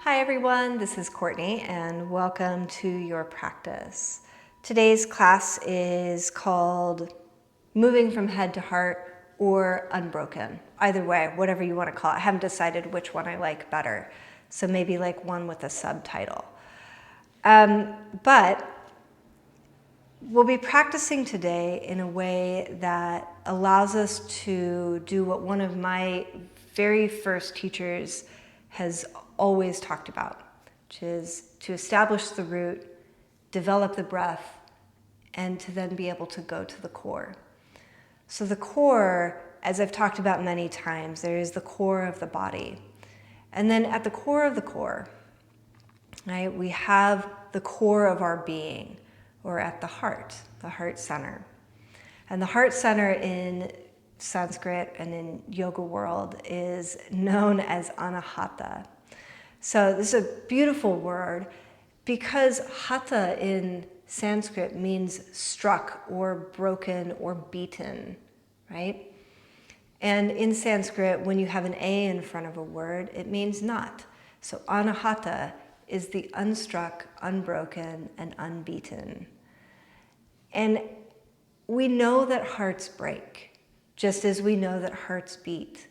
Hi everyone, this is Courtney and welcome to your practice. Today's class is called Moving from Head to Heart or Unbroken. Either way, whatever you want to call it. I haven't decided which one I like better. So maybe like one with a subtitle. But we'll be practicing today in a way that allows us to do what one of my very first teachers has always talked about, which is to establish the root, develop the breath, and to then be able to go to the core. So the core, as I've talked about many times, there is the core of the body. And then at the core of the core, right, we have the core of our being, or at the heart center. And the heart center in Sanskrit and in yoga world is known as anahata. So this is a beautiful word because hatha in Sanskrit means struck or broken or beaten, right? And in Sanskrit, when you have an A in front of a word, it means not. So anahata is the unstruck, unbroken, and unbeaten. And we know that hearts break, just as we know that hearts beat.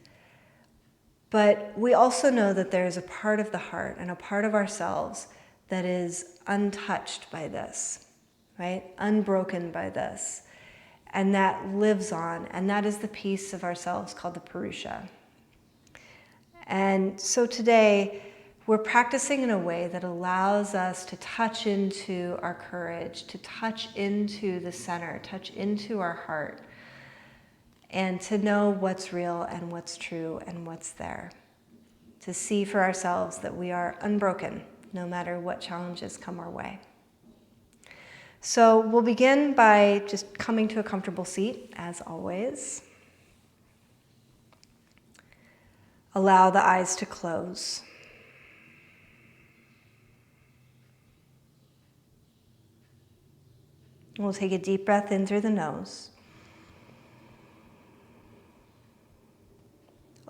But we also know that there is a part of the heart and a part of ourselves that is untouched by this, right? Unbroken by this. And that lives on, and that is the piece of ourselves called the Purusha. And so today, we're practicing in a way that allows us to touch into our courage, to touch into the center, touch into our heart, and to know what's real and what's true and what's there. To see for ourselves that we are unbroken, no matter what challenges come our way. So we'll begin by just coming to a comfortable seat, as always. Allow the eyes to close. We'll take a deep breath in through the nose.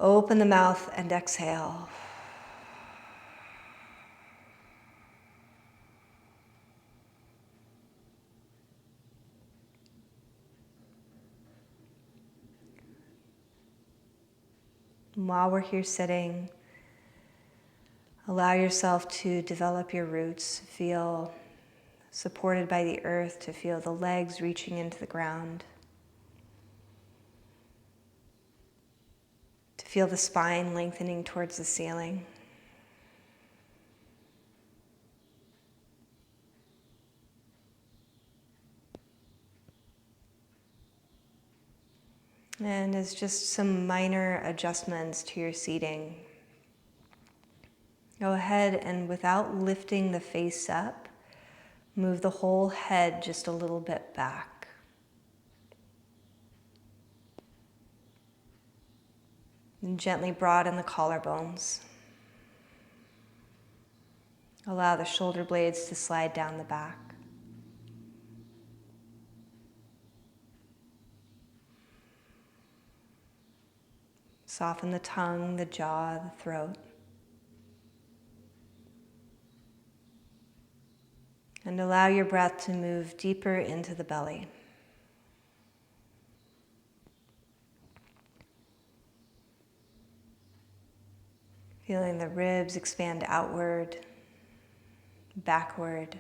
Open the mouth and exhale. And while we're here sitting, allow yourself to develop your roots, feel supported by the earth, to feel the legs reaching into the ground, to feel the spine lengthening towards the ceiling. And as just some minor adjustments to your seating, go ahead and without lifting the face up, move the whole head just a little bit back. And gently broaden the collarbones. Allow the shoulder blades to slide down the back. Soften the tongue, the jaw, the throat. And allow your breath to move deeper into the belly. Feeling the ribs expand outward, backward.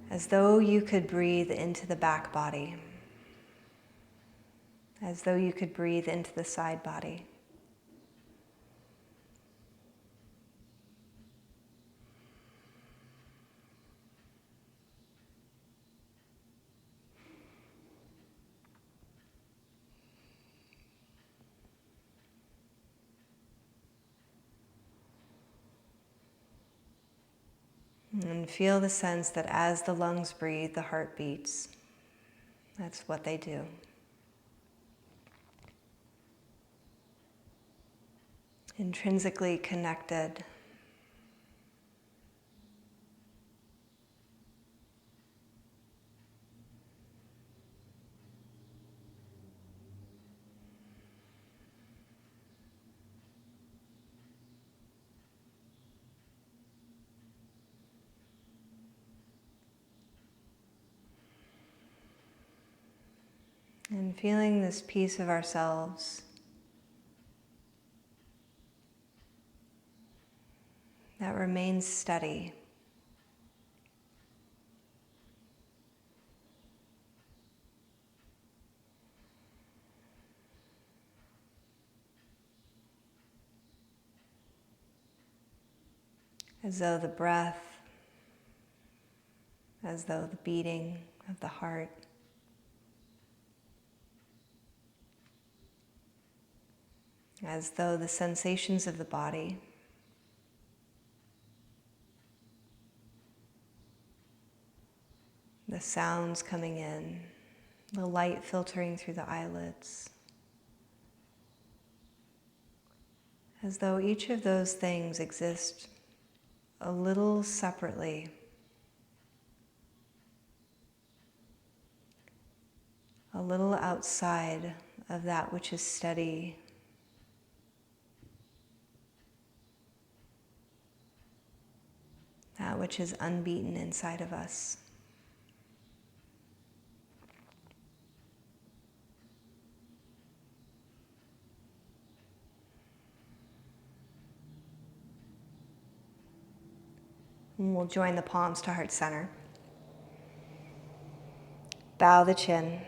As though you could breathe into the back body. As though you could breathe into the side body. And feel the sense that as the lungs breathe, the heart beats. That's what they do. Intrinsically connected. And feeling this piece of ourselves that remains steady. As though the breath, as though the beating of the heart as though the sensations of the body the sounds coming in, the light filtering through the eyelids, as though each of those things exist a little separately, a little outside of that which is steady, that which is unbeaten inside of us. And we'll join the palms to heart center. Bow the chin.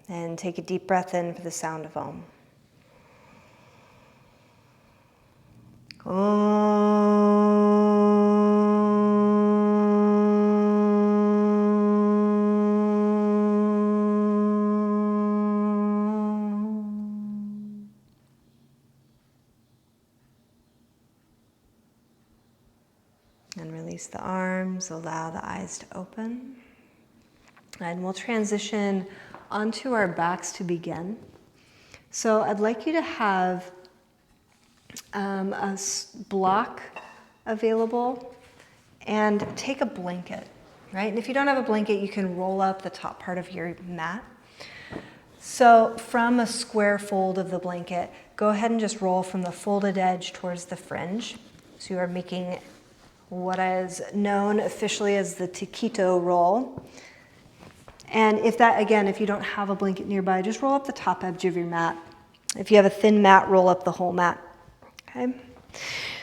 And take a deep breath in for the sound of Om. And release the arms, allow the eyes to open. And we'll transition onto our backs to begin. So I'd like you to have a block available and take a blanket, right? And if you don't have a blanket, you can roll up the top part of your mat. So from a square fold of the blanket, go ahead and just roll from the folded edge towards the fringe. So you are making what is known officially as the Taquito Roll. And if you don't have a blanket nearby, just roll up the top edge of your mat. If you have a thin mat, roll up the whole mat. Okay?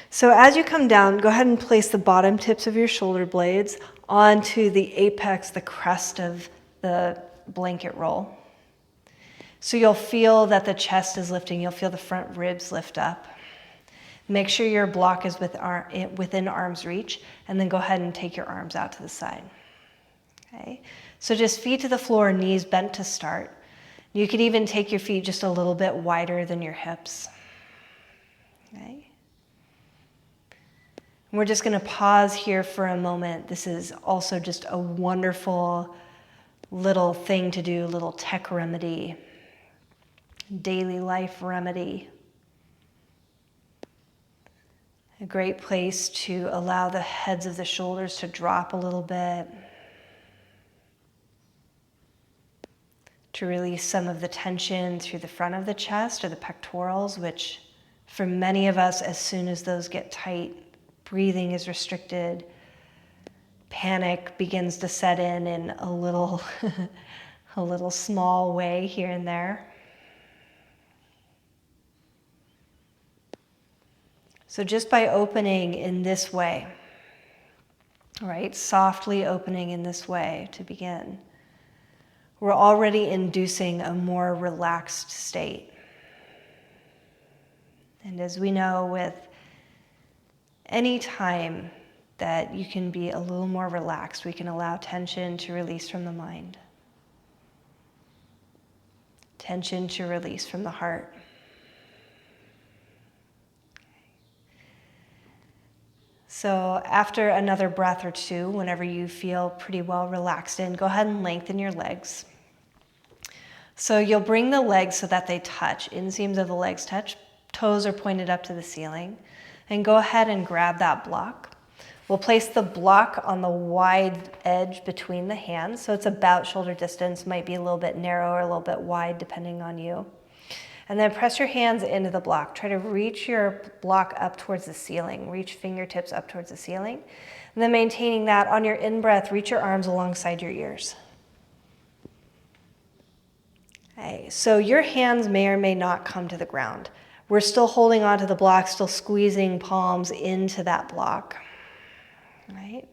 So as you come down, go ahead and place the bottom tips of your shoulder blades onto the apex, the crest of the blanket roll. So you'll feel that the chest is lifting. You'll feel the front ribs lift up. Make sure your block is within arm's reach, and then go ahead and take your arms out to the side. Okay? So just feet to the floor, knees bent to start. You could even take your feet just a little bit wider than your hips. Okay? And we're just going to pause here for a moment. This is also just a wonderful little thing to do, little tech remedy, daily life remedy. A great place to allow the heads of the shoulders to drop a little bit, to release some of the tension through the front of the chest or the pectorals, which for many of us, as soon as those get tight, breathing is restricted, panic begins to set in a little, a little small way here and there. So just by opening in this way, right, softly opening in this way to begin, we're already inducing a more relaxed state. And as we know, with any time that you can be a little more relaxed, we can allow tension to release from the mind, tension to release from the heart. So after another breath or two, whenever you feel pretty well relaxed in, go ahead and lengthen your legs. So you'll bring the legs so that they touch, inseams of the legs touch, toes are pointed up to the ceiling, and go ahead and grab that block. We'll place the block on the wide edge between the hands, so it's about shoulder distance, might be a little bit narrow or a little bit wide depending on you. And then press your hands into the block. Try to reach your block up towards the ceiling. Reach fingertips up towards the ceiling. And then maintaining that on your in-breath, reach your arms alongside your ears. Okay, so your hands may or may not come to the ground. We're still holding onto the block, still squeezing palms into that block, right?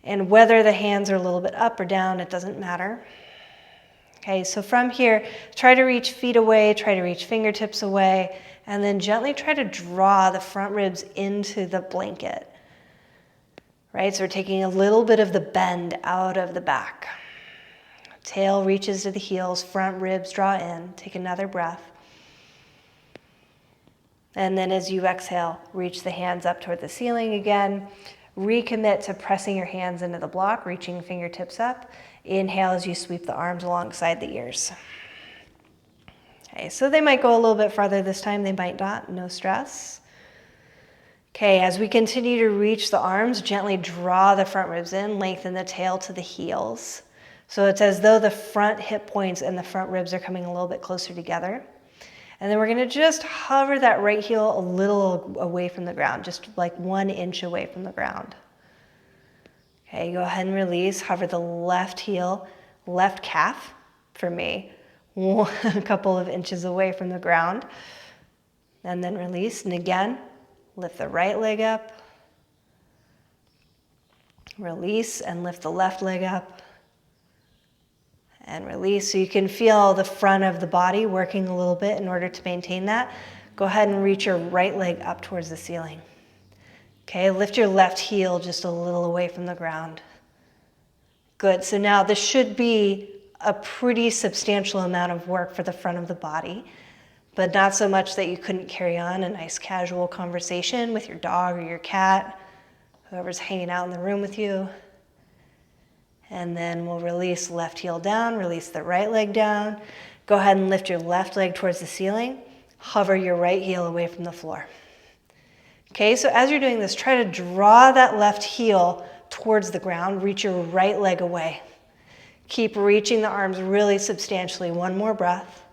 And whether the hands are a little bit up or down, it doesn't matter. Okay, so from here, try to reach feet away, try to reach fingertips away, and then gently try to draw the front ribs into the blanket, right? So we're taking a little bit of the bend out of the back. Tail reaches to the heels, front ribs draw in. Take another breath. And then as you exhale, reach the hands up toward the ceiling again. Recommit to pressing your hands into the block, reaching fingertips up. Inhale as you sweep the arms alongside the ears. Okay, so they might go a little bit farther this time, they might not, no stress. Okay, as we continue to reach the arms, gently draw the front ribs in, lengthen the tail to the heels. So it's as though the front hip points and the front ribs are coming a little bit closer together. And then we're gonna just hover that right heel a little away from the ground, just like 1 inch away from the ground. Okay, go ahead and release. Hover the left heel, left calf, for me, a couple of inches away from the ground. And then release, and again, lift the right leg up. Release and lift the left leg up. And release, so you can feel the front of the body working a little bit in order to maintain that. Go ahead and reach your right leg up towards the ceiling. Okay, lift your left heel just a little away from the ground. Good, so now this should be a pretty substantial amount of work for the front of the body, but not so much that you couldn't carry on a nice casual conversation with your dog or your cat, whoever's hanging out in the room with you. And then we'll release left heel down, release the right leg down. Go ahead and lift your left leg towards the ceiling. Hover your right heel away from the floor. Okay, so as you're doing this, try to draw that left heel towards the ground. Reach your right leg away. Keep reaching the arms really substantially. 1 more breath.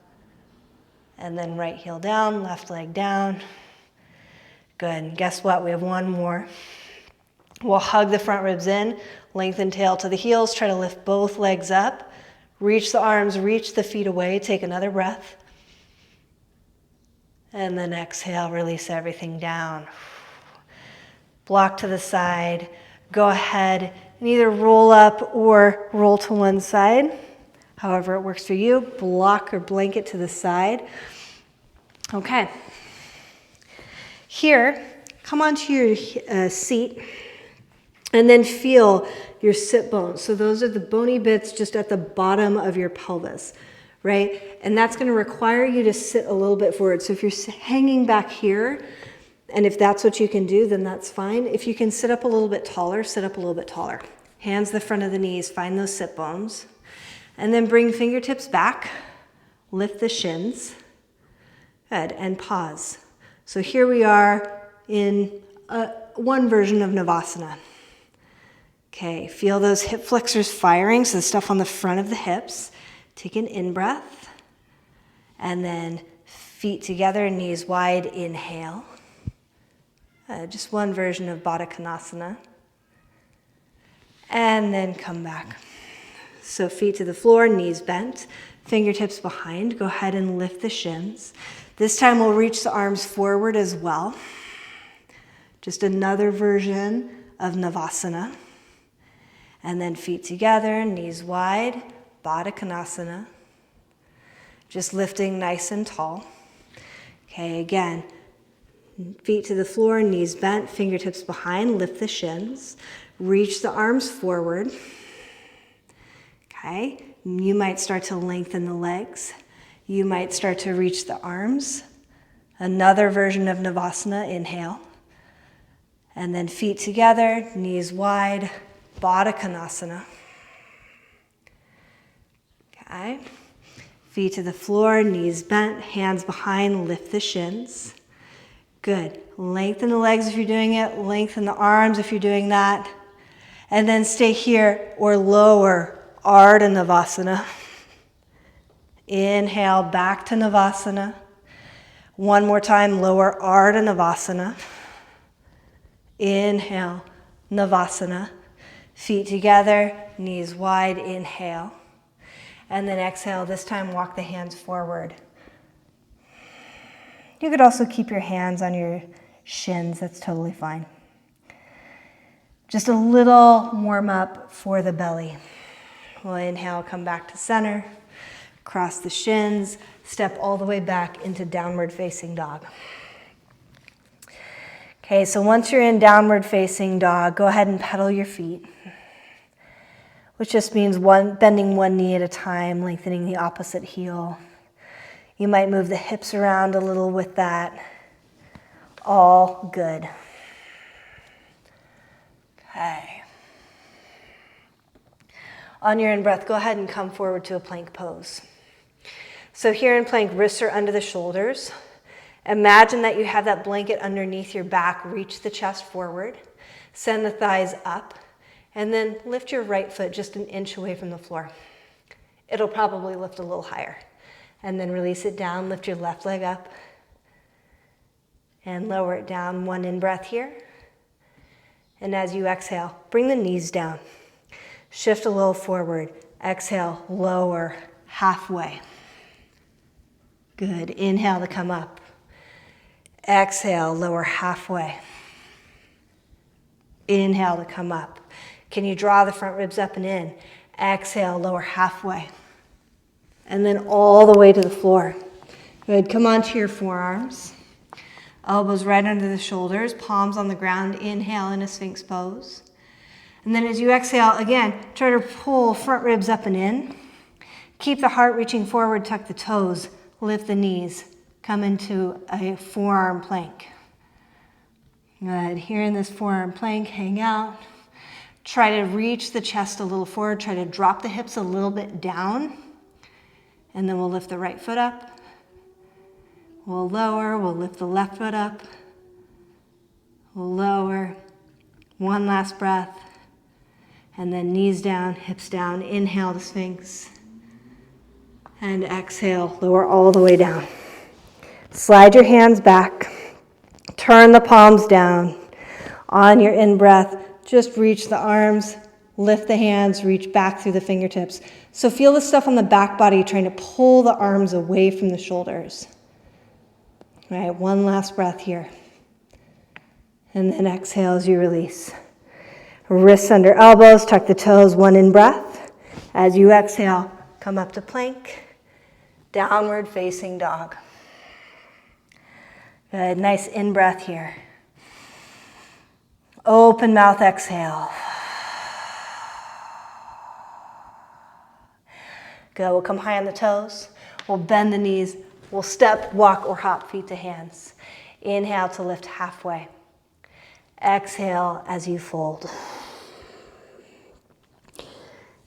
And then right heel down, left leg down. Good, and guess what? We have 1 more. We'll hug the front ribs in, lengthen tail to the heels, try to lift both legs up, reach the arms, reach the feet away, take another breath. And then exhale, release everything down. Block to the side, go ahead and either roll up or roll to one side, however it works for you. Block or blanket to the side. Okay. Here, come onto your seat. And then feel your sit bones. So those are the bony bits just at the bottom of your pelvis, right? And that's going to require you to sit a little bit forward. So if you're hanging back here, and if that's what you can do, then that's fine. If you can sit up a little bit taller, sit up a little bit taller. Hands the front of the knees, find those sit bones. And then bring fingertips back, lift the shins. Good, and pause. So here we are in one version of Navasana. Okay, feel those hip flexors firing, so the stuff on the front of the hips. Take an in-breath, and then feet together, knees wide, inhale. Just one version of Kanasana. And then come back. So feet to the floor, knees bent, fingertips behind. Go ahead and lift the shins. This time we'll reach the arms forward as well. Just another version of Navasana. And then feet together, knees wide, Kanasana. Just lifting nice and tall. Okay, again, feet to the floor, knees bent, fingertips behind, lift the shins. Reach the arms forward. Okay, you might start to lengthen the legs. You might start to reach the arms. Another version of Navasana, inhale. And then feet together, knees wide, Kanasana. Okay. Feet to the floor, knees bent, hands behind, lift the shins. Good. Lengthen the legs if you're doing it. Lengthen the arms if you're doing that. And then stay here or lower, Urdhva Navasana. Inhale, back to Navasana. One more time, lower Urdhva Navasana. Inhale, Navasana. Feet together, knees wide, inhale. And then exhale, this time walk the hands forward. You could also keep your hands on your shins, that's totally fine. Just a little warm up for the belly. We'll inhale, come back to center, cross the shins, step all the way back into downward facing dog. Okay, so once you're in downward facing dog, go ahead and pedal your feet, which just means bending one knee at a time, lengthening the opposite heel. You might move the hips around a little with that. All good. Okay. On your in-breath, go ahead and come forward to a plank pose. So here in plank, wrists are under the shoulders. Imagine that you have that blanket underneath your back. Reach the chest forward. Send the thighs up. And then lift your right foot just an inch away from the floor. It'll probably lift a little higher. And then release it down. Lift your left leg up. And lower it down. One in-breath here. And as you exhale, bring the knees down. Shift a little forward. Exhale, lower, halfway. Good. Inhale to come up. Exhale, lower halfway. Inhale to come up. Can you draw the front ribs up and in? Exhale, lower halfway. And then all the way to the floor. Good. Come onto your forearms. Elbows right under the shoulders, palms on the ground. Inhale in a Sphinx pose. And then as you exhale, again, try to pull front ribs up and in. Keep the heart reaching forward, tuck the toes, lift the knees. Come into a forearm plank. Good. Here in this forearm plank, hang out. Try to reach the chest a little forward. Try to drop the hips a little bit down. And then we'll lift the right foot up. We'll lower, we'll lift the left foot up. We'll lower. One last breath. And then knees down, hips down. Inhale to Sphinx. And exhale, lower all the way down. Slide your hands back. Turn the palms down. On your in-breath, just reach the arms, lift the hands, reach back through the fingertips. So feel the stuff on the back body, trying to pull the arms away from the shoulders. All right, one last breath here. And then exhale as you release. Wrists under elbows, tuck the toes, one in breath. As you exhale, come up to plank, downward facing dog. Good, nice in-breath here. Open mouth, exhale. Good, we'll come high on the toes. We'll bend the knees. We'll step, walk, or hop feet to hands. Inhale to lift halfway. Exhale as you fold.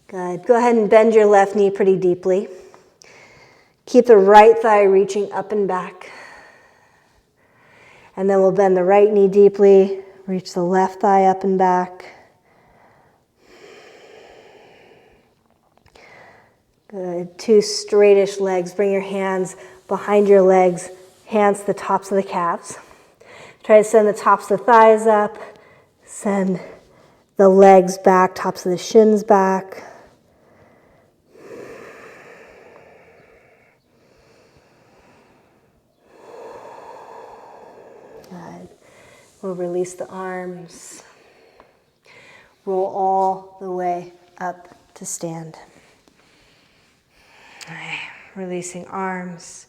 Good. Go ahead and bend your left knee pretty deeply. Keep the right thigh reaching up and back. And then we'll bend the right knee deeply. Reach the left thigh up and back. Good. Two straightish legs. Bring your hands behind your legs, hands to the tops of the calves. Try to send the tops of the thighs up. Send the legs back, tops of the shins back. Good. We'll release the arms. Roll all the way up to stand. All right. Releasing arms.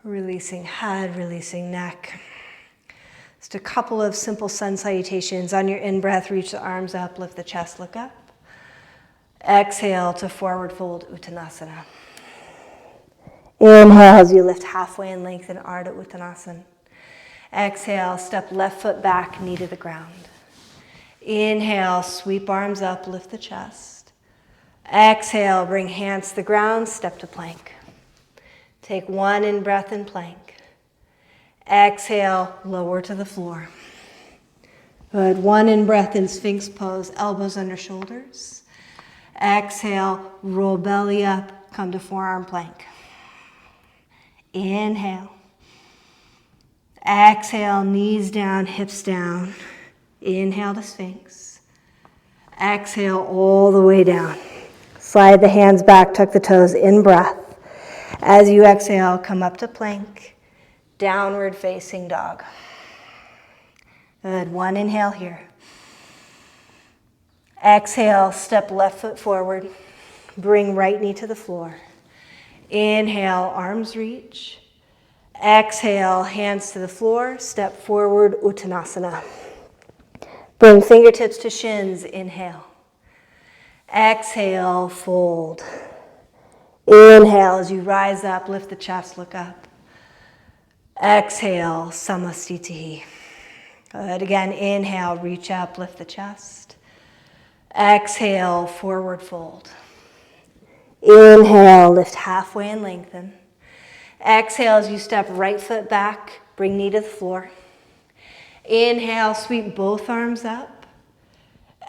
Releasing head, releasing neck. Just a couple of simple sun salutations. On your in-breath, reach the arms up, lift the chest, look up. Exhale to forward fold Uttanasana. Inhale as you lift halfway and lengthen Urdhva Uttanasana. Exhale, step left foot back, knee to the ground. Inhale, sweep arms up, lift the chest. Exhale, bring hands to the ground, step to plank. Take one in-breath in plank. Exhale, lower to the floor. Good. One in-breath in Sphinx pose, elbows under shoulders. Exhale, roll belly up, come to forearm plank. Inhale. Exhale, knees down, hips down. Inhale to Sphinx. Exhale all the way down. Slide the hands back, tuck the toes, in breath. As you exhale, come up to plank, downward facing dog. Good, one inhale here. Exhale, step left foot forward, bring right knee to the floor. Inhale, arms reach. Exhale, hands to the floor, step forward, Uttanasana. Bring fingertips to shins, inhale. Exhale, fold. Inhale, as you rise up, lift the chest, look up. Exhale, Samastitihi. Good, again, inhale, reach up, lift the chest. Exhale, forward fold. Inhale, lift halfway and lengthen. Exhale as you step right foot back, bring knee to the floor. Inhale, sweep both arms up.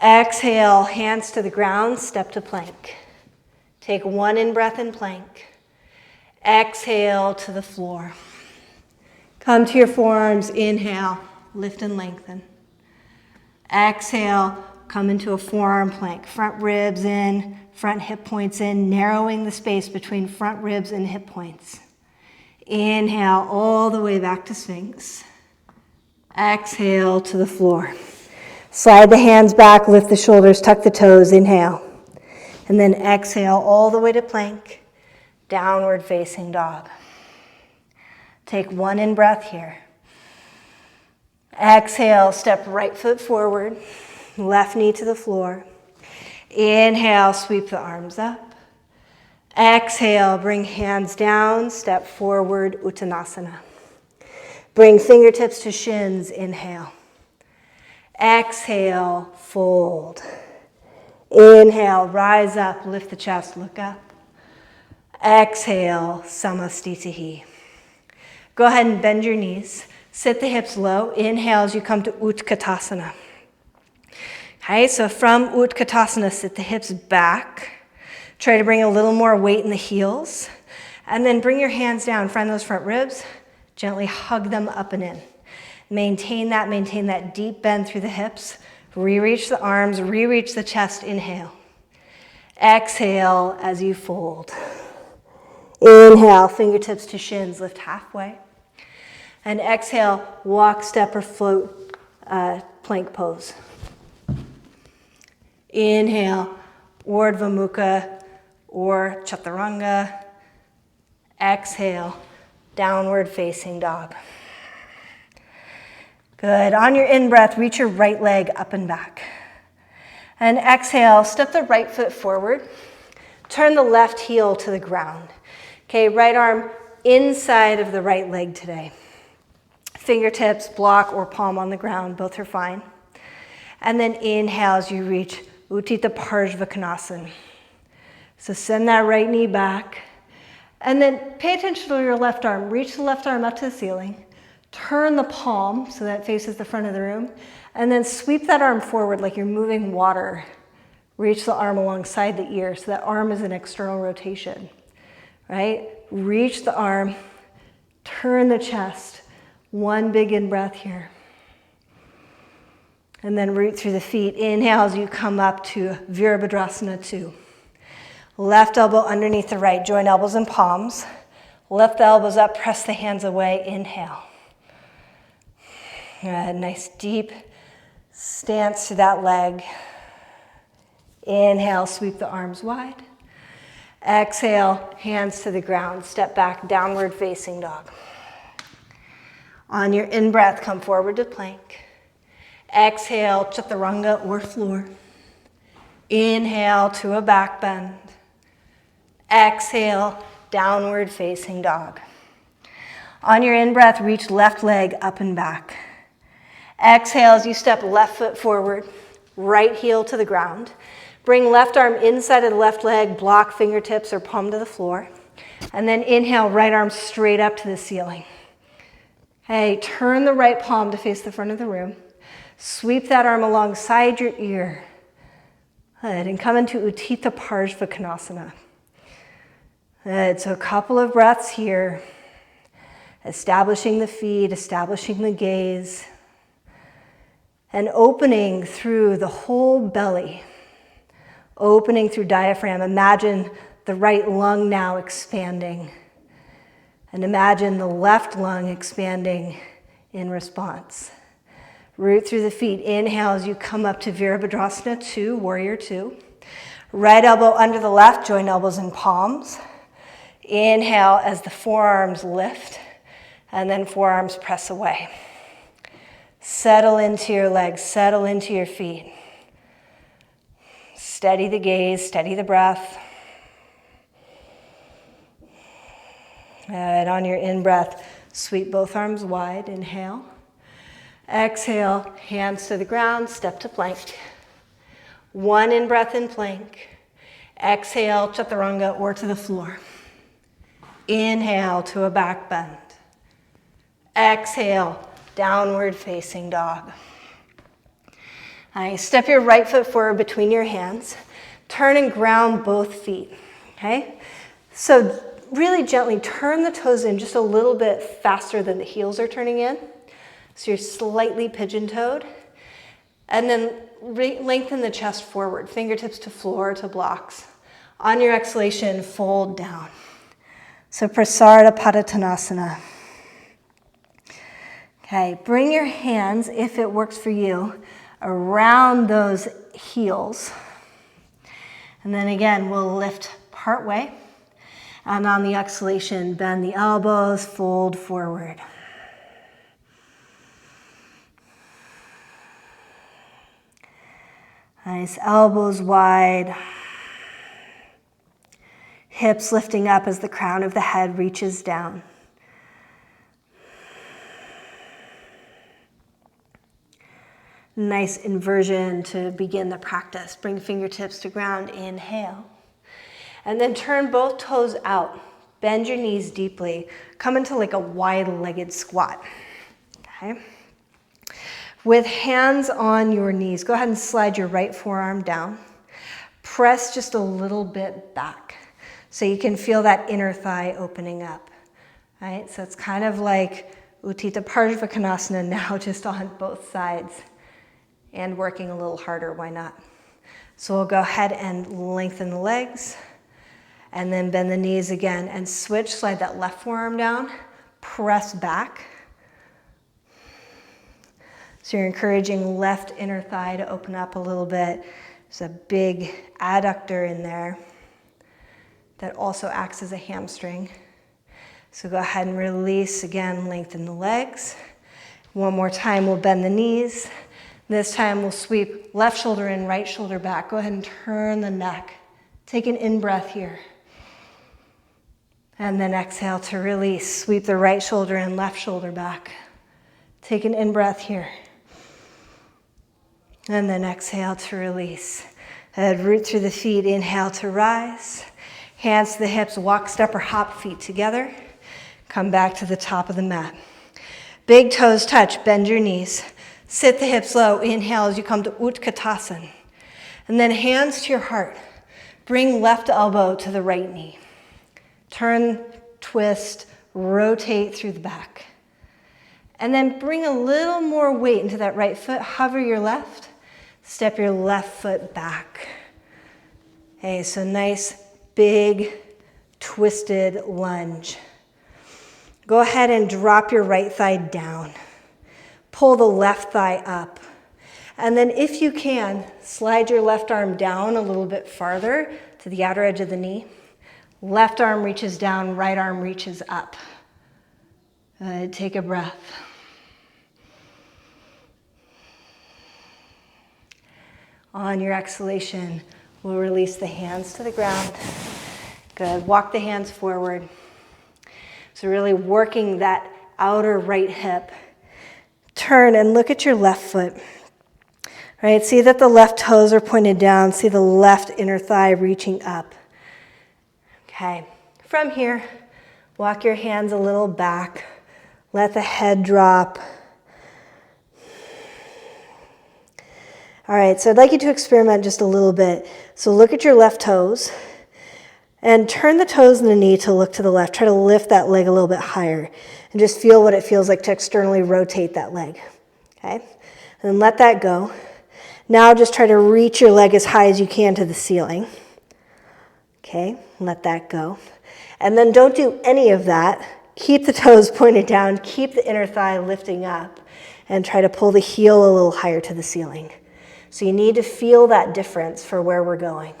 Exhale, hands to the ground, step to plank. Take one in-breath in plank. Exhale to the floor. Come to your forearms, inhale, lift and lengthen. Exhale, come into a forearm plank. Front ribs in, front hip points in, narrowing the space between front ribs and hip points. Inhale all the way back to Sphinx. Exhale to the floor. Slide the hands back, lift the shoulders, tuck the toes, inhale. And then exhale all the way to plank, downward facing dog. Take one in breath here. Exhale, step right foot forward, left knee to the floor. Inhale, sweep the arms up. Exhale, bring hands down, step forward, Uttanasana. Bring fingertips to shins, inhale. Exhale, fold. Inhale, rise up, lift the chest, look up. Exhale, Samastitihi. Go ahead and bend your knees. Sit the hips low. Inhale as you come to Utkatasana. Okay, so from Utkatasana, sit the hips back. Try to bring a little more weight in the heels. And then bring your hands down, find those front ribs. Gently hug them up and in. Maintain that deep bend through the hips. Re-reach the arms, re-reach the chest, inhale. Exhale as you fold. Inhale, fingertips to shins, lift halfway. And exhale, walk, step, or float, plank pose. Inhale, urdhva mukha or Chaturanga. Exhale, downward facing dog. Good. On your in-breath, reach your right leg up and back. And exhale, step the right foot forward. Turn the left heel to the ground. Okay, right arm inside of the right leg today. Fingertips, block, or palm on the ground, both are fine. And then inhale as you reach Uttita Vacanasana. So send that right knee back. And then pay attention to your left arm. Reach the left arm up to the ceiling. Turn the palm so that faces the front of the room. And then sweep that arm forward like you're moving water. Reach the arm alongside the ear so that arm is an external rotation. Right? Reach the arm. Turn the chest. One big in-breath here. And then root through the feet. Inhale as you come up to Virabhadrasana 2. Left elbow underneath the right. Join elbows and palms. Lift the elbows up, press the hands away. Inhale. Good. Nice deep stance to that leg. Inhale, sweep the arms wide. Exhale, hands to the ground. Step back, downward facing dog. On your in-breath, come forward to plank. Exhale, Chaturanga or floor. Inhale to a back bend. Exhale, downward facing dog. On your in-breath, reach left leg up and back. Exhale as you step left foot forward, right heel to the ground. Bring left arm inside of the left leg, block fingertips or palm to the floor. And then inhale, right arm straight up to the ceiling. Okay, turn the right palm to face the front of the room. Sweep that arm alongside your ear. Good, and come into Uttita Vacanasana. Good, so a couple of breaths here. Establishing the feet, establishing the gaze. And opening through the whole belly. opening through diaphragm. Imagine the right lung now expanding. And imagine the left lung expanding in response. Root through the feet. Inhale as you come up to Virabhadrasana 2, Warrior 2. Right elbow under the left, join elbows in palms. Inhale as the forearms lift, and then forearms press away. Settle into your legs, settle into your feet. Steady the gaze, steady the breath. And on your in-breath, sweep both arms wide, inhale. Exhale, hands to the ground, step to plank. One in-breath in plank. Exhale, Chaturanga or to the floor. Inhale to a back bend. Exhale, downward facing dog. Nice. Step your right foot forward between your hands. Turn and ground both feet, okay? So really gently turn the toes in just a little bit faster than the heels are turning in. So you're slightly pigeon-toed. And then lengthen the chest forward, fingertips to floor, to blocks. On your exhalation, fold down. So Prasara Tanasana. Okay, bring your hands, if it works for you, around those heels. And then again, we'll lift part way. And on the exhalation, bend the elbows, fold forward. Nice, elbows wide. Hips lifting up as the crown of the head reaches down. Nice inversion to begin the practice. Bring fingertips to ground, inhale. And then turn both toes out. Bend your knees deeply. Come into like a wide-legged squat. Okay. With hands on your knees, go ahead and slide your right forearm down. Press just a little bit back so you can feel that inner thigh opening up. Right? So it's kind of like Uttita Vacanasana now, just on both sides. And working a little harder, why not? So we'll go ahead and lengthen the legs and then bend the knees again and switch, slide that left forearm down, press back. So you're encouraging left inner thigh to open up a little bit. There's a big adductor in there that also acts as a hamstring. So go ahead and release again, lengthen the legs. One more time, we'll bend the knees. This time we'll sweep left shoulder in, right shoulder back. Go ahead and turn the neck. Take an in-breath here. And then exhale to release. Sweep the right shoulder in, left shoulder back. Take an in-breath here. And then exhale to release. Head root through the feet, inhale to rise. Hands to the hips, walk, step, or hop feet together. Come back to the top of the mat. Big toes touch, bend your knees. Sit the hips low, inhale as you come to Uttanasana. And then hands to your heart. Bring left elbow to the right knee. Turn, twist, rotate through the back. And then bring a little more weight into that right foot. Hover your left. Step your left foot back. Okay, so nice, big, twisted lunge. Go ahead and drop your right thigh down. Pull the left thigh up. And then if you can, slide your left arm down a little bit farther to the outer edge of the knee. Left arm reaches down, right arm reaches up. Good, take a breath. On your exhalation, we'll release the hands to the ground. Good, walk the hands forward. So really working that outer right hip. Turn and look at your left foot. Right, see that the left toes are pointed down. See the left inner thigh reaching up. Okay, from here, walk your hands a little back. Let the head drop. All right, so I'd like you to experiment just a little bit. So look at your left toes and turn the toes and the knee to look to the left. Try to lift that leg a little bit higher and just feel what it feels like to externally rotate that leg. Okay, and then let that go. Now just try to reach your leg as high as you can to the ceiling. Okay, let that go. And then don't do any of that. Keep the toes pointed down, keep the inner thigh lifting up, and try to pull the heel a little higher to the ceiling. So you need to feel that difference for where we're going.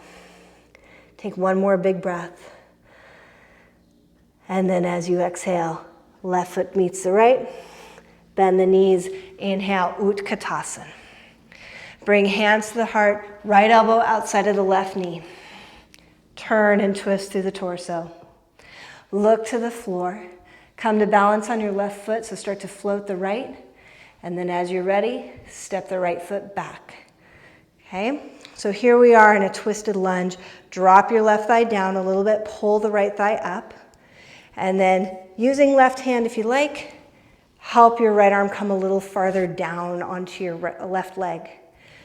Take one more big breath. And then as you exhale, left foot meets the right. Bend the knees. Inhale, Uttanasana. Bring hands to the heart, right elbow outside of the left knee. Turn and twist through the torso. Look to the floor. Come to balance on your left foot, so start to float the right. And then as you're ready, step the right foot back. Okay? So here we are in a twisted lunge. Drop your left thigh down a little bit, pull the right thigh up. And then using left hand if you like, help your right arm come a little farther down onto your left leg.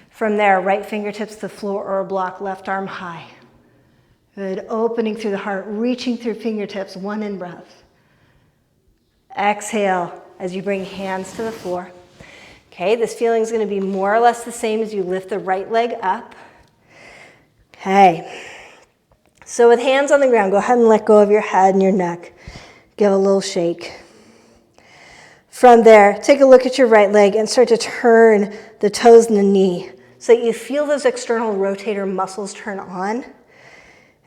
From there, right fingertips to the floor or a block, left arm high. Good, opening through the heart, reaching through fingertips, one in breath. Exhale as you bring hands to the floor. Okay, this feeling is going to be more or less the same as you lift the right leg up. Okay, so with hands on the ground, go ahead and let go of your head and your neck. Give a little shake. From there, take a look at your right leg and start to turn the toes and the knee so that you feel those external rotator muscles turn on,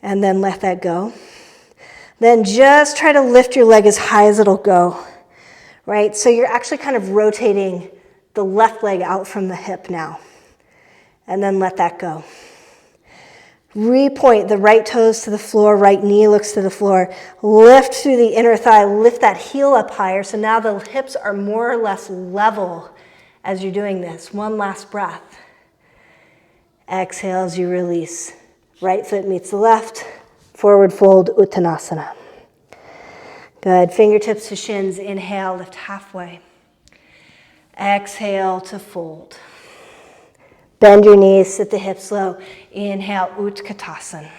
and then let that go. Then just try to lift your leg as high as it'll go, right? So you're actually kind of rotating the left leg out from the hip now, and then let that go. Repoint the right toes to the floor, right knee looks to the floor. Lift through the inner thigh, lift that heel up higher, so now the hips are more or less level as you're doing this. One last breath. Exhale as you release. Right foot meets the left. Forward fold, Uttanasana. Good. Fingertips to shins. Inhale, lift halfway. Exhale to fold. Bend your knees, sit the hips low. Inhale, Uttanasana.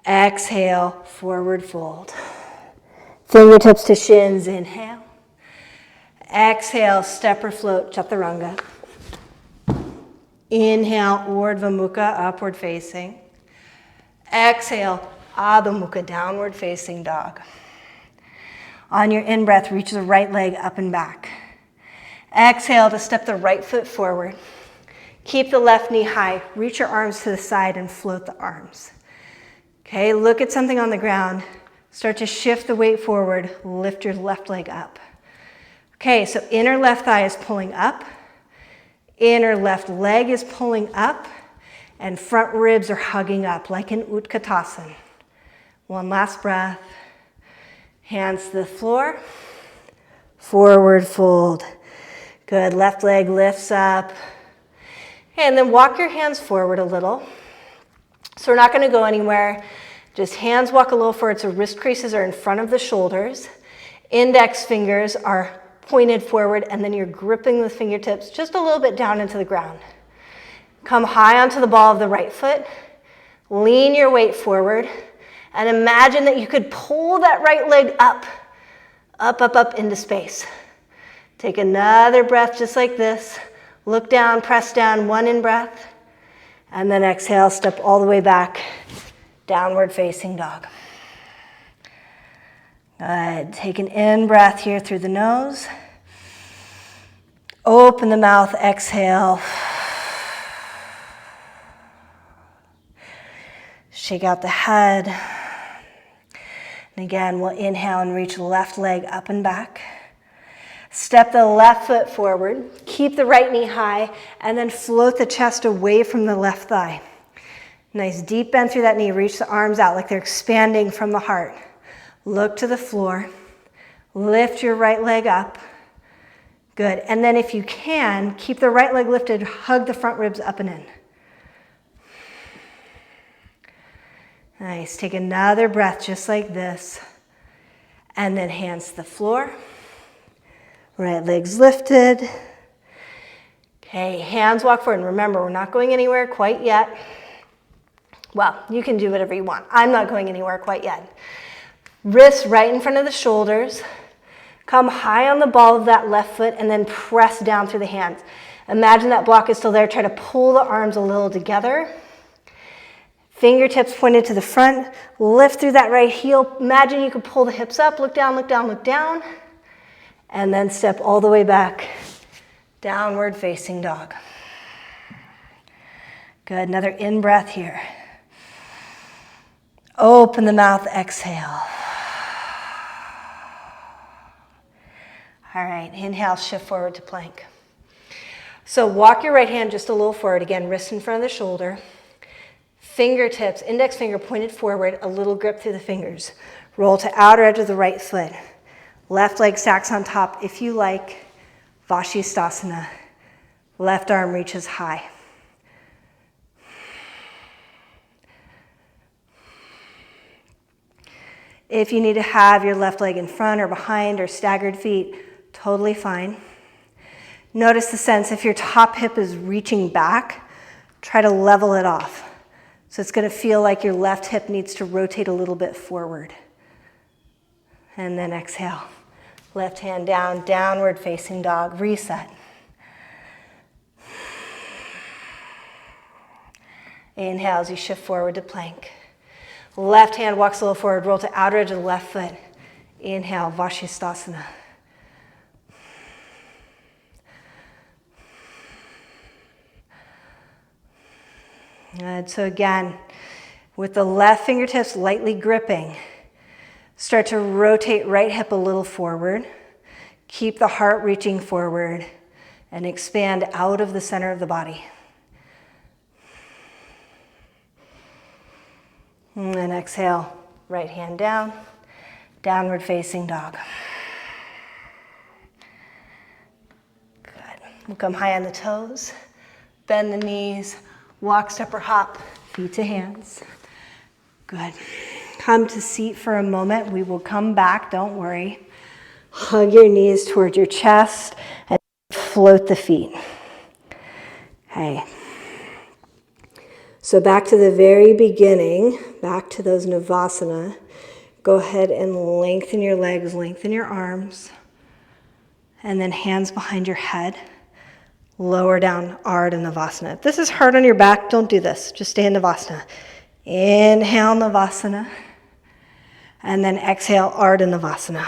Exhale, forward fold. Fingertips to shins. Inhale. Exhale, step or float, Chaturanga. Inhale, urdhva mukha, upward facing. Exhale, adho mukha, downward facing dog. On your in-breath, reach the right leg up and back. Exhale to step the right foot forward. Keep the left knee high. Reach your arms to the side and float the arms. Okay, look at something on the ground. Start to shift the weight forward. Lift your left leg up. Okay, so inner left thigh is pulling up. Inner left leg is pulling up. And front ribs are hugging up like in Uttanasana. One last breath. Hands to the floor. Forward fold. Good, left leg lifts up. And then walk your hands forward a little. So we're not going to go anywhere. Just hands walk a little forward so wrist creases are in front of the shoulders. Index fingers are pointed forward, and then you're gripping the fingertips just a little bit down into the ground. Come high onto the ball of the right foot. Lean your weight forward. And imagine that you could pull that right leg up, up, up, up into space. Take another breath just like this. Look down, press down, one in breath. And then exhale, step all the way back, downward facing dog. Good. Take an in breath here through the nose. Open the mouth, exhale. Shake out the head. And again, we'll inhale and reach the left leg up and back. Step the left foot forward. Keep the right knee high, and then float the chest away from the left thigh. Nice deep bend through that knee. Reach the arms out like they're expanding from the heart. Look to the floor. Lift your right leg up. Good. And then if you can, keep the right leg lifted. Hug the front ribs up and in. Nice. Take another breath just like this. And then hands to the floor. Right leg's lifted. Okay, hands walk forward. And remember, we're not going anywhere quite yet. Well, you can do whatever you want. I'm not going anywhere quite yet. Wrists right in front of the shoulders. Come high on the ball of that left foot and then press down through the hands. Imagine that block is still there. Try to pull the arms a little together. Fingertips pointed to the front. Lift through that right heel. Imagine you could pull the hips up. Look down, look down, look down. And then step all the way back. Downward facing dog. Good. Another in-breath here. Open the mouth. Exhale. All right. Inhale. Shift forward to plank. So walk your right hand just a little forward. Again, wrist in front of the shoulder. Fingertips, index finger pointed forward, a little grip through the fingers. Roll to outer edge of the right foot. Left leg stacks on top if you like. Vasistasana. Left arm reaches high. If you need to have your left leg in front or behind or staggered feet, totally fine. Notice the sense if your top hip is reaching back, try to level it off. So it's going to feel like your left hip needs to rotate a little bit forward. And then exhale. Left hand down, downward facing dog, reset. Inhale as you shift forward to plank. Left hand walks a little forward, roll to outer edge of the left foot. Inhale, Vasistasana. Good. So again, with the left fingertips lightly gripping, start to rotate right hip a little forward. Keep the heart reaching forward and expand out of the center of the body. And then exhale, right hand down, downward facing dog. Good. We'll come high on the toes, bend the knees, walk, step, or hop, feet to hands. Good. Come to seat for a moment. We will come back, don't worry. Hug your knees towards your chest and float the feet. Okay. So back to the very beginning, back to those Navasana. Go ahead and lengthen your legs, lengthen your arms, and then hands behind your head. Lower down, Urdhva Navasana. If this is hard on your back, don't do this. Just stay in Navasana. Inhale, Navasana. And then exhale, Urdhva Navasana.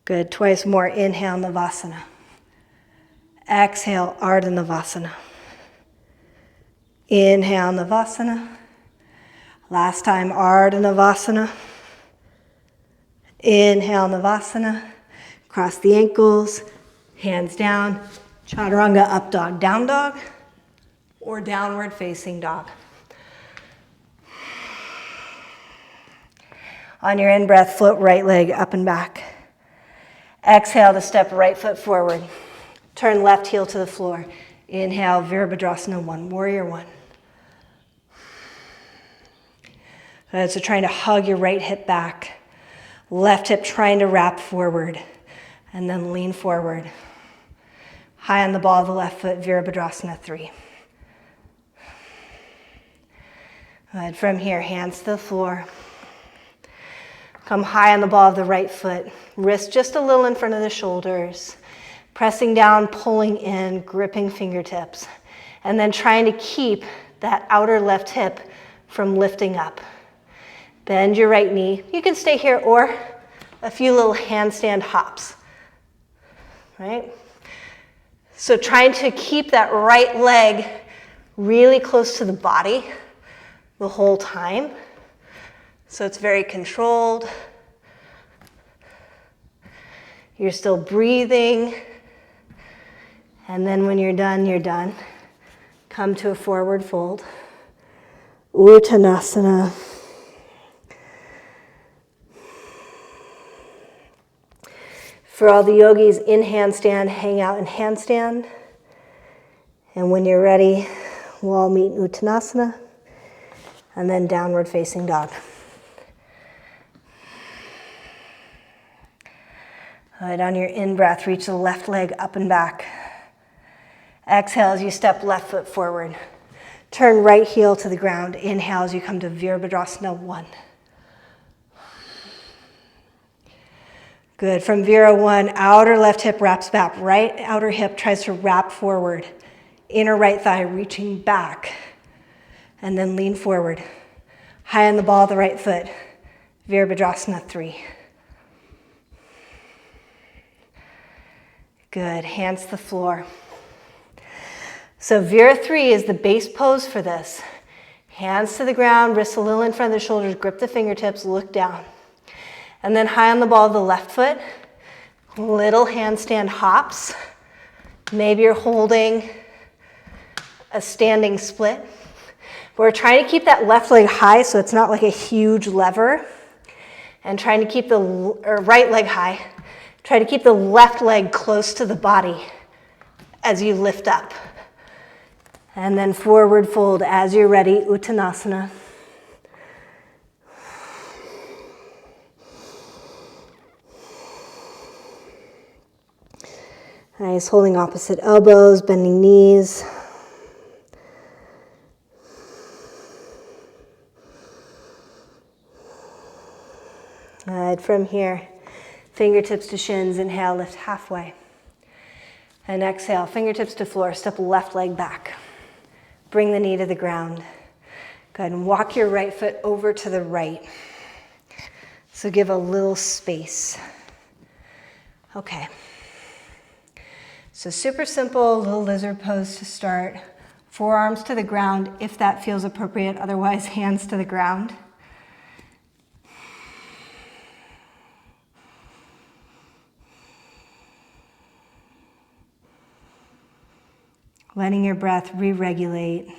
Good. Twice more. Inhale, Navasana. Exhale, Urdhva Navasana. Inhale, Navasana. Last time, Urdhva Navasana. Inhale, Navasana. Cross the ankles, hands down. Chaturanga, up dog, down dog, or downward facing dog. On your in-breath, float right leg up and back. Exhale to step right foot forward. Turn left heel to the floor. Inhale, Virabhadrasana 1, Warrior 1. Good, so trying to hug your right hip back. Left hip trying to wrap forward. And then lean forward. High on the ball of the left foot, Virabhadrasana 3. Good. From here, hands to the floor. Come high on the ball of the right foot. Wrist just a little in front of the shoulders. Pressing down, pulling in, gripping fingertips. And then trying to keep that outer left hip from lifting up. Bend your right knee. You can stay here or a few little handstand hops. Right? So trying to keep that right leg really close to the body the whole time. So it's very controlled. You're still breathing. And then when you're done, you're done. Come to a forward fold. Uttanasana. For all the yogis in handstand, hang out in handstand. And when you're ready, we'll all meet in Uttanasana. And then downward facing dog. Good. On your in-breath, reach the left leg up and back. Exhale as you step left foot forward. Turn right heel to the ground. Inhale as you come to Virabhadrasana 1. Good. From Vira 1, outer left hip wraps back. Right outer hip tries to wrap forward. Inner right thigh reaching back. And then lean forward. High on the ball of the right foot. Virabhadrasana 3. Good. Hands to the floor. So Vira 3 is the base pose for this. Hands to the ground, wrists a little in front of the shoulders, grip the fingertips, look down. And then high on the ball of the left foot, little handstand hops. Maybe you're holding a standing split. We're trying to keep that left leg high so it's not like a huge lever. And trying to keep the right leg high. Try to keep the left leg close to the body as you lift up. And then forward fold as you're ready, Uttanasana. Nice, holding opposite elbows, bending knees. All right, from here, fingertips to shins, inhale, lift halfway. And exhale, fingertips to floor, step left leg back. Bring the knee to the ground. Go ahead and walk your right foot over to the right. So give a little space. Okay. So super simple, little lizard pose to start. Forearms to the ground if that feels appropriate, otherwise hands to the ground. Letting your breath re-regulate.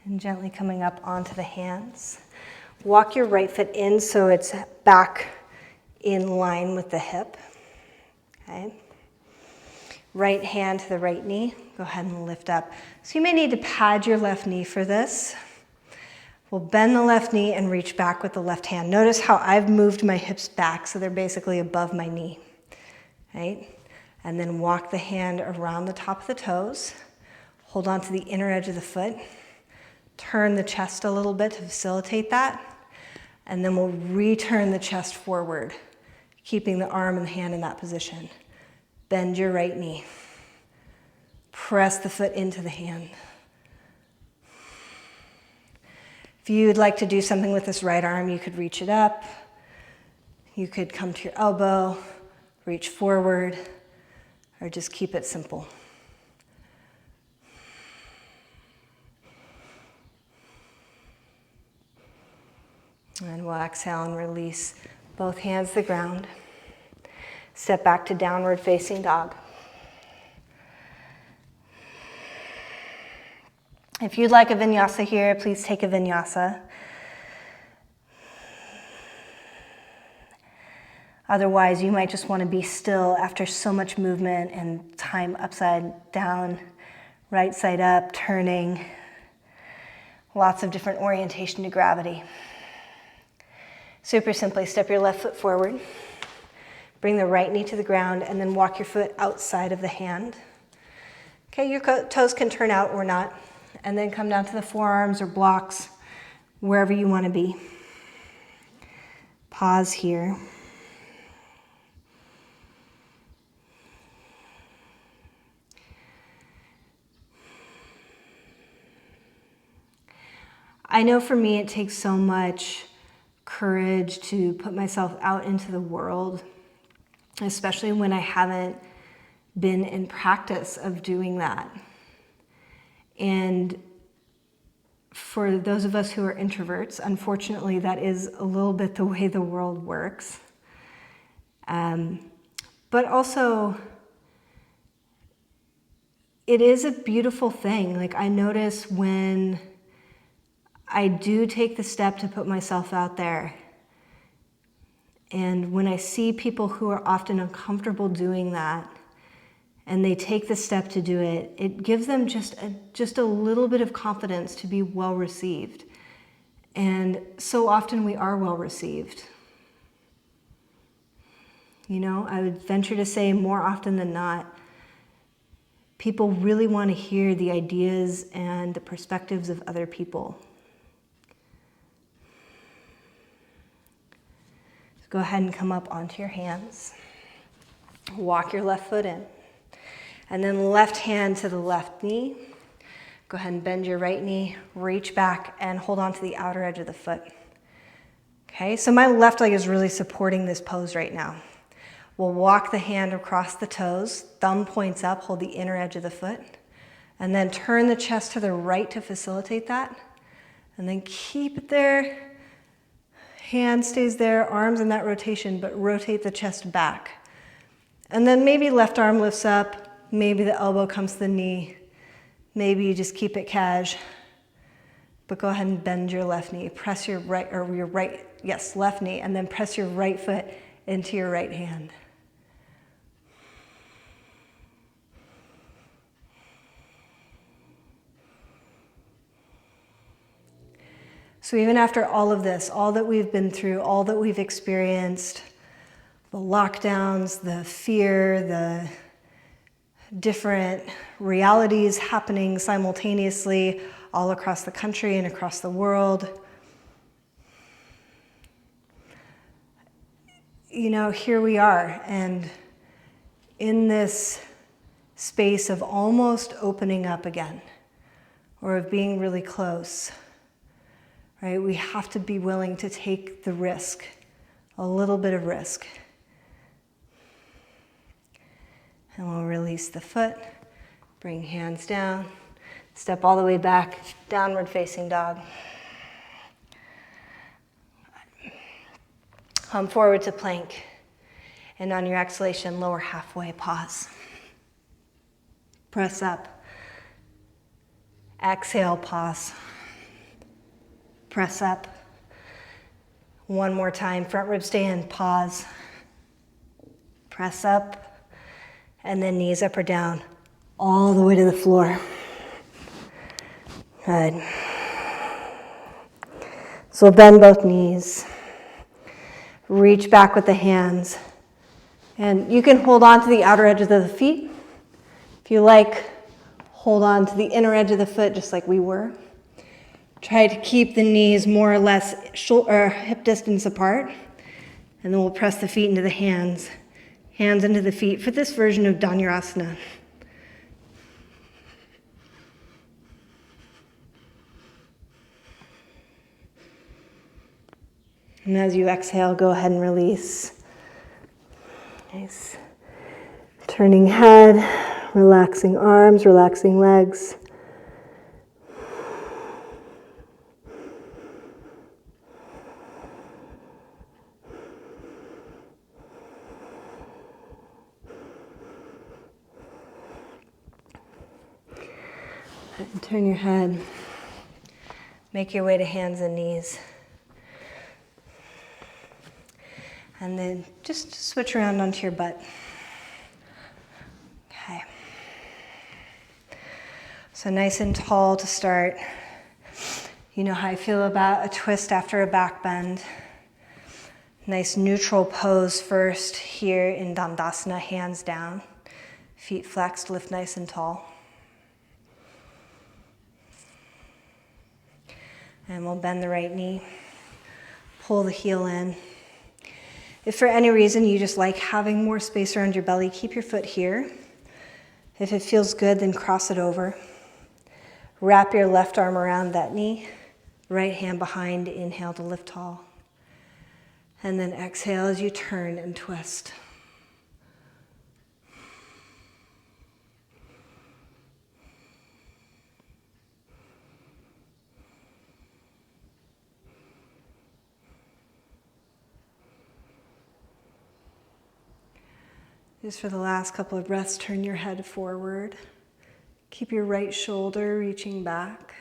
And gently coming up onto the hands. Walk your right foot in so it's back in line with the hip. Okay. Right hand to the right knee. Go ahead and lift up. So you may need to pad your left knee for this. We'll bend the left knee and reach back with the left hand. Notice how I've moved my hips back so they're basically above my knee. Right? And then walk the hand around the top of the toes. Hold on to the inner edge of the foot. Turn the chest a little bit to facilitate that. And then we'll return the chest forward, keeping the arm and the hand in that position. Bend your right knee. Press the foot into the hand. If you'd like to do something with this right arm, you could reach it up. You could come to your elbow, reach forward, or just keep it simple. And we'll exhale and release both hands to the ground. Step back to downward facing dog. If you'd like a vinyasa here, please take a vinyasa. Otherwise, you might just want to be still after so much movement and time upside down, right side up, turning. Lots of different orientation to gravity. Super simply, step your left foot forward, bring the right knee to the ground, and then walk your foot outside of the hand. Okay, your toes can turn out or not, and then come down to the forearms or blocks, wherever you want to be. Pause here. I know for me it takes so much courage to put myself out into the world, especially when I haven't been in practice of doing that. And for those of us who are introverts, unfortunately, that is a little bit the way the world works. But also, it is a beautiful thing. Like, I notice when I do take the step to put myself out there, and when I see people who are often uncomfortable doing that, and they take the step to do it, it gives them just a little bit of confidence to be well received. And so often we are well received. You know, I would venture to say more often than not, people really want to hear the ideas and the perspectives of other people. So go ahead and come up onto your hands. Walk your left foot in. And then left hand to the left knee. Go ahead and bend your right knee, reach back and hold on to the outer edge of the foot. Okay, so my left leg is really supporting this pose right now. We'll walk the hand across the toes, thumb points up, hold the inner edge of the foot, and then turn the chest to the right to facilitate that. And then keep it there. Hand stays there, arms in that rotation, but rotate the chest back. And then maybe left arm lifts up, maybe the elbow comes to the knee, maybe you just keep it cash. But go ahead and bend your left knee. Press your left knee, and then press your right foot into your right hand. So even after all of this, all that we've been through, all that we've experienced, the lockdowns, the fear, the different realities happening simultaneously all across the country and across the world, you know, here we are, and in this space of almost opening up again, or of being really close, right? We have to be willing to take the risk, a little bit of risk. And we'll release the foot, bring hands down, step all the way back, downward facing dog. Come forward to plank, and on your exhalation, lower halfway, pause. Press up. Exhale, pause. Press up. One more time, front rib stand, pause. Press up, and then knees up or down, all the way to the floor. Good. So bend both knees. Reach back with the hands. And you can hold on to the outer edges of the feet. If you like, hold on to the inner edge of the foot just like we were. Try to keep the knees more or less hip distance apart. And then we'll press the feet into the hands. Hands into the feet for this version of danurasana. And as you exhale, go ahead and release. Nice. Turning head, relaxing arms, relaxing legs. And turn your head. Make your way to hands and knees. And then just switch around onto your butt. Okay. So nice and tall to start. You know how I feel about a twist after a back bend. Nice neutral pose first here in Dandasana, hands down. Feet flexed, lift nice and tall. And we'll bend the right knee. Pull the heel in. If for any reason you just like having more space around your belly, keep your foot here. If it feels good, then cross it over. Wrap your left arm around that knee. Right hand behind, inhale to lift tall. And then exhale as you turn and twist. Just for the last couple of breaths, turn your head forward. Keep your right shoulder reaching back.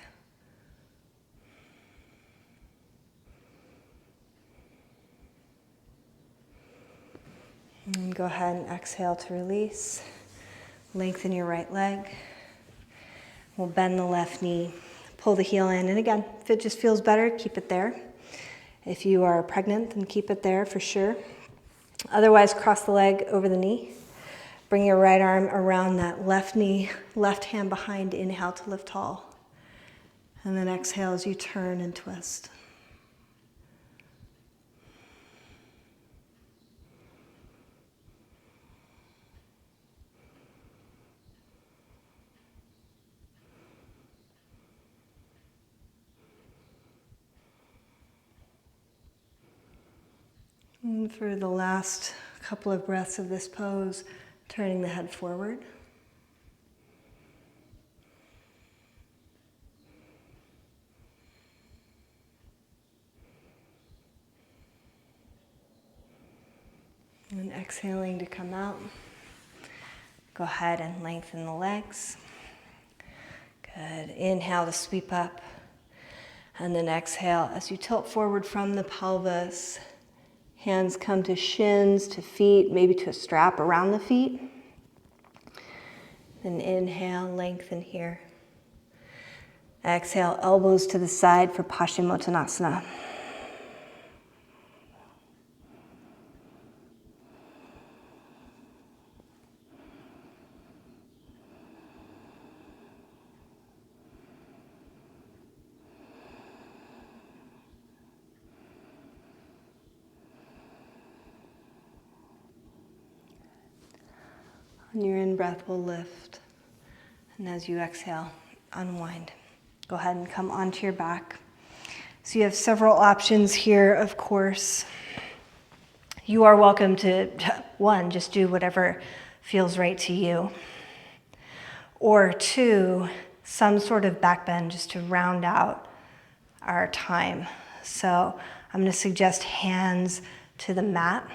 And go ahead and exhale to release. Lengthen your right leg. We'll bend the left knee, pull the heel in. And again, if it just feels better, keep it there. If you are pregnant, then keep it there for sure. Otherwise, cross the leg over the knee. Bring your right arm around that left knee, left hand behind. Inhale to lift tall. And then exhale as you turn and twist. And for the last couple of breaths of this pose, turning the head forward. And exhaling to come out. Go ahead and lengthen the legs. Good. Inhale to sweep up. And then exhale as you tilt forward from the pelvis. Hands come to shins, to feet, maybe to a strap around the feet. Then inhale, lengthen here. Exhale, elbows to the side for Pashimotonasana. On your in-breath, we'll lift. And as you exhale, unwind. Go ahead and come onto your back. So you have several options here, of course. You are welcome to, one, just do whatever feels right to you. Or two, some sort of back bend just to round out our time. So I'm going to suggest hands to the mat.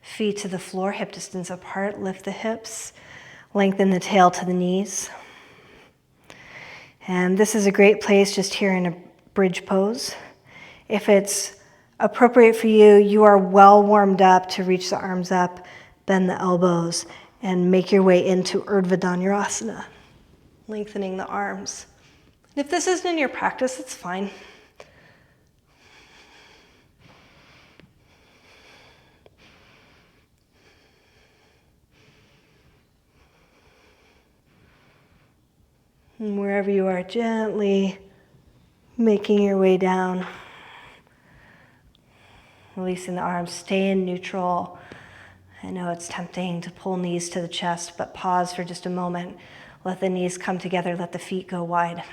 Feet to the floor, hip distance apart, lift the hips, lengthen the tail to the knees. And this is a great place just here in a bridge pose. If it's appropriate for you, you are well warmed up to reach the arms up, bend the elbows, and make your way into urdhva danurasana, lengthening the arms. And if this isn't in your practice, it's fine. And wherever you are, gently making your way down. Releasing the arms, stay in neutral. I know it's tempting to pull knees to the chest, but pause for just a moment. Let the knees come together, let the feet go wide.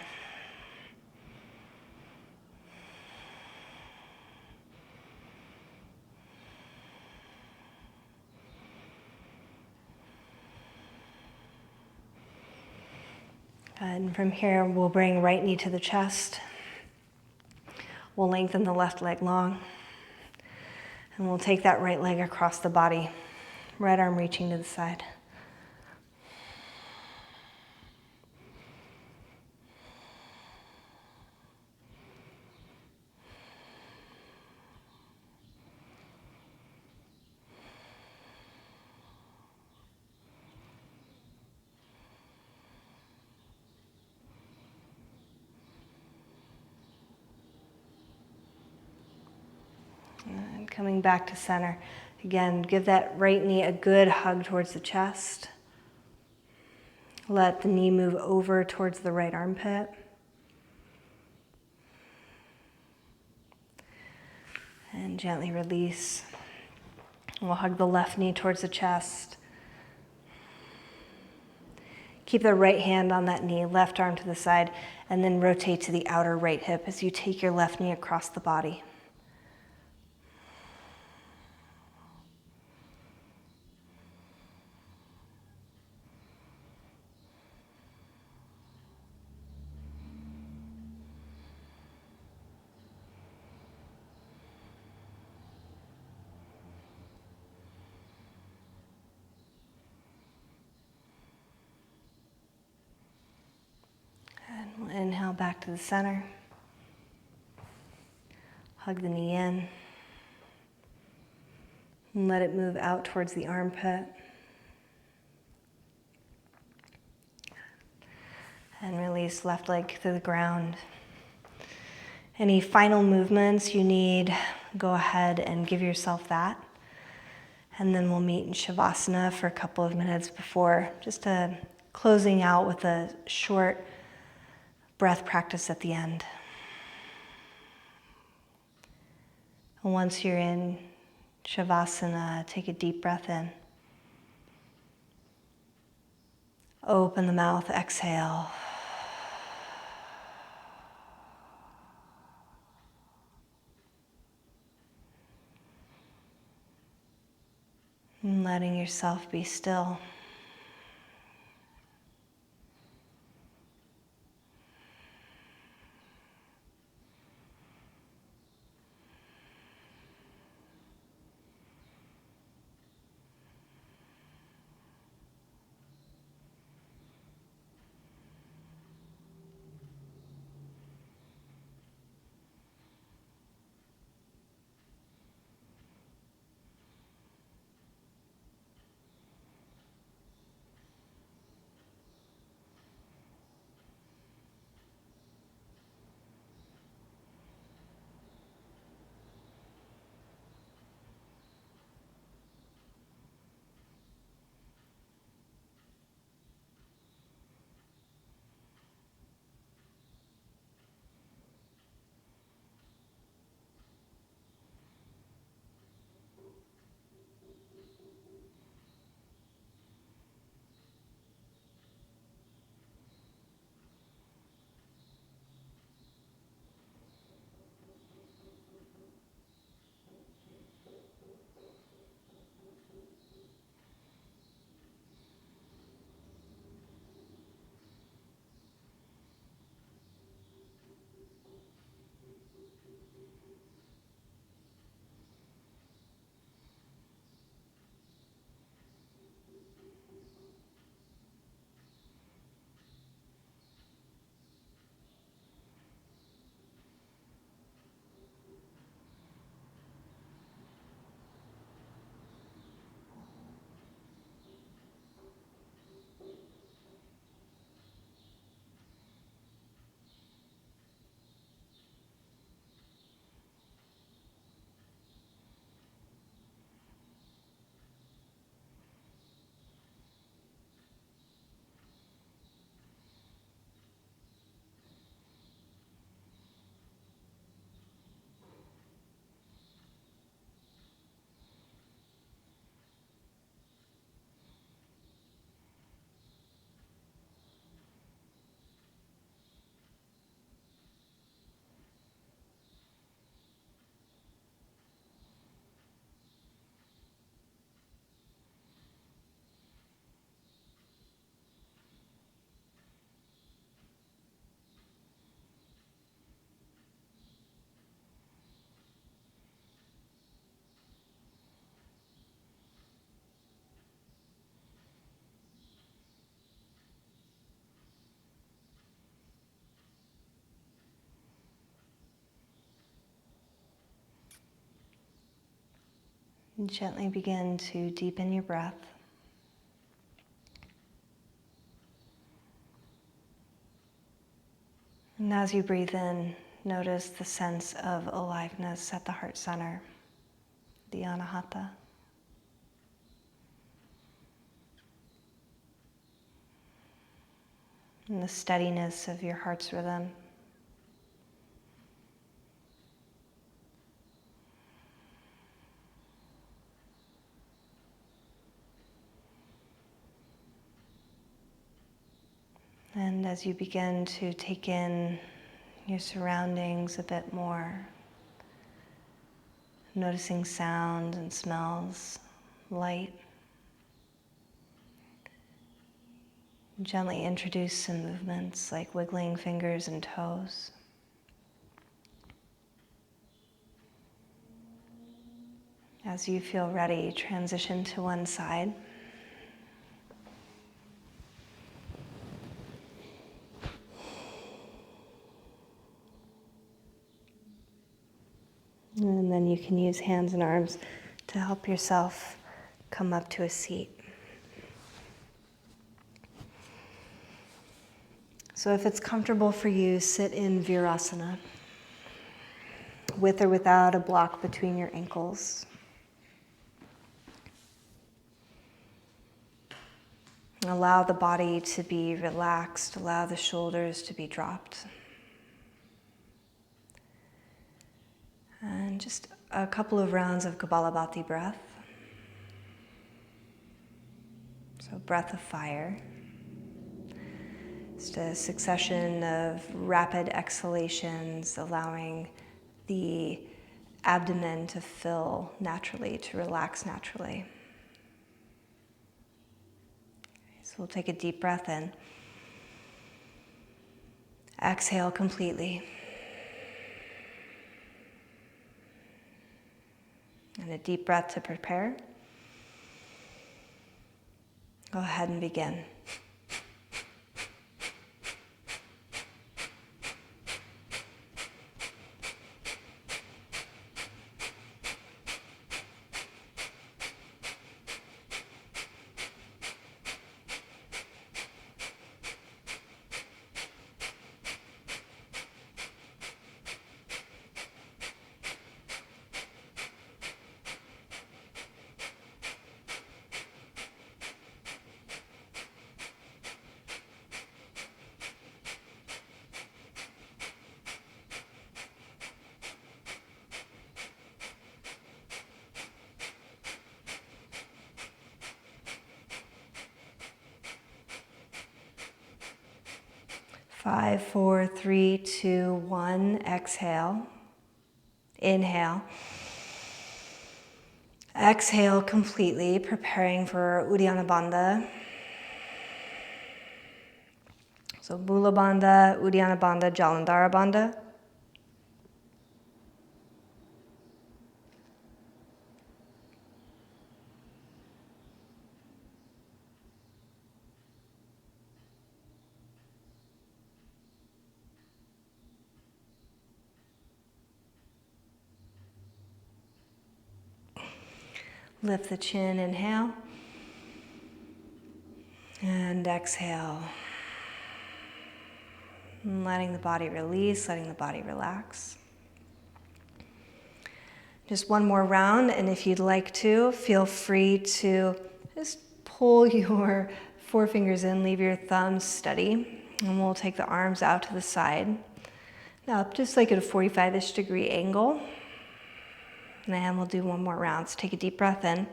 And from here, we'll bring right knee to the chest. We'll lengthen the left leg long. And we'll take that right leg across the body. Right arm reaching to the side. And coming back to center. Again, give that right knee a good hug towards the chest. Let the knee move over towards the right armpit. And gently release. We'll hug the left knee towards the chest. Keep the right hand on that knee, left arm to the side, and then rotate to the outer right hip as you take your left knee across the body. We'll inhale back to the center. Hug the knee in. And let it move out towards the armpit. And release left leg to the ground. Any final movements you need, go ahead and give yourself that. And then we'll meet in Shavasana for a couple of minutes before just closing out with a short breath practice at the end. And once you're in Shavasana, take a deep breath in. Open the mouth, exhale. And letting yourself be still. And gently begin to deepen your breath. And as you breathe in, notice the sense of aliveness at the heart center, the anahata. And the steadiness of your heart's rhythm. And as you begin to take in your surroundings a bit more, noticing sounds and smells, light, gently introduce some movements like wiggling fingers and toes. As you feel ready, transition to one side. And then you can use hands and arms to help yourself come up to a seat. So if it's comfortable for you, sit in virasana, with or without a block between your ankles. Allow the body to be relaxed, allow the shoulders to be dropped. And just a couple of rounds of Kapalabhati breath. So breath of fire. Just a succession of rapid exhalations, allowing the abdomen to fill naturally, to relax naturally. So we'll take a deep breath in. Exhale completely. And a deep breath to prepare. Go ahead and begin. Five, four, three, two, one. Exhale. Inhale. Exhale completely, preparing for Uddiyana Bandha. So Mula Bandha, Uddiyana Bandha, Jalandhara Bandha. Lift the chin, inhale. And exhale. And letting the body release, letting the body relax. Just one more round, and if you'd like to, feel free to just pull your forefingers in, leave your thumbs steady, and we'll take the arms out to the side. Now, just like at a 45-ish degree angle. And we'll do one more round. So take a deep breath in.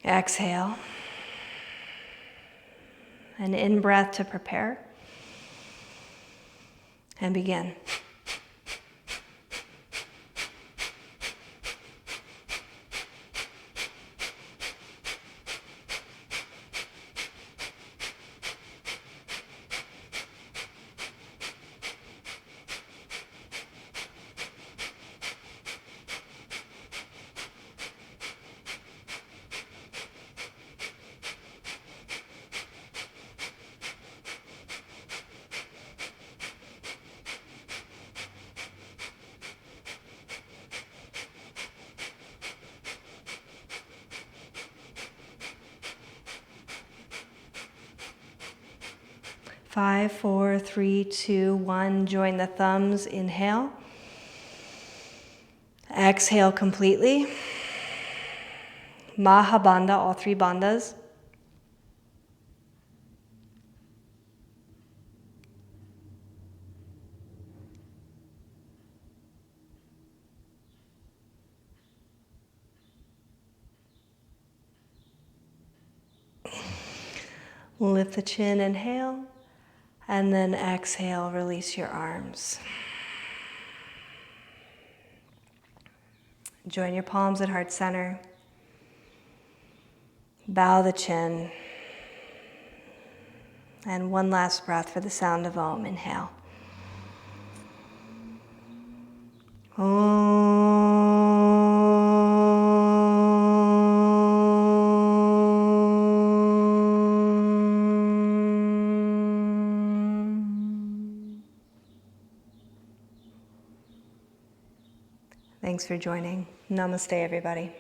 Exhale. An in-breath to prepare. And begin. Five, four, three, two, one. Join the thumbs. Inhale. Exhale completely. Mahabandha, all three bandhas. Lift the chin, inhale. And then exhale, release your arms. Join your palms at heart center. Bow the chin. And one last breath for the sound of Om. Inhale. Om. Thanks for joining. Namaste, everybody.